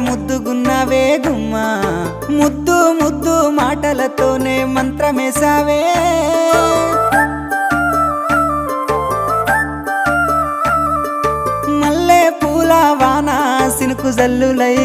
ముద్దుగున్నావే గుమ్మా ముద్దు ముద్దు మాటలతోనే మంత్రమేసావే మల్లె పూల వాన సినుకు జల్లులై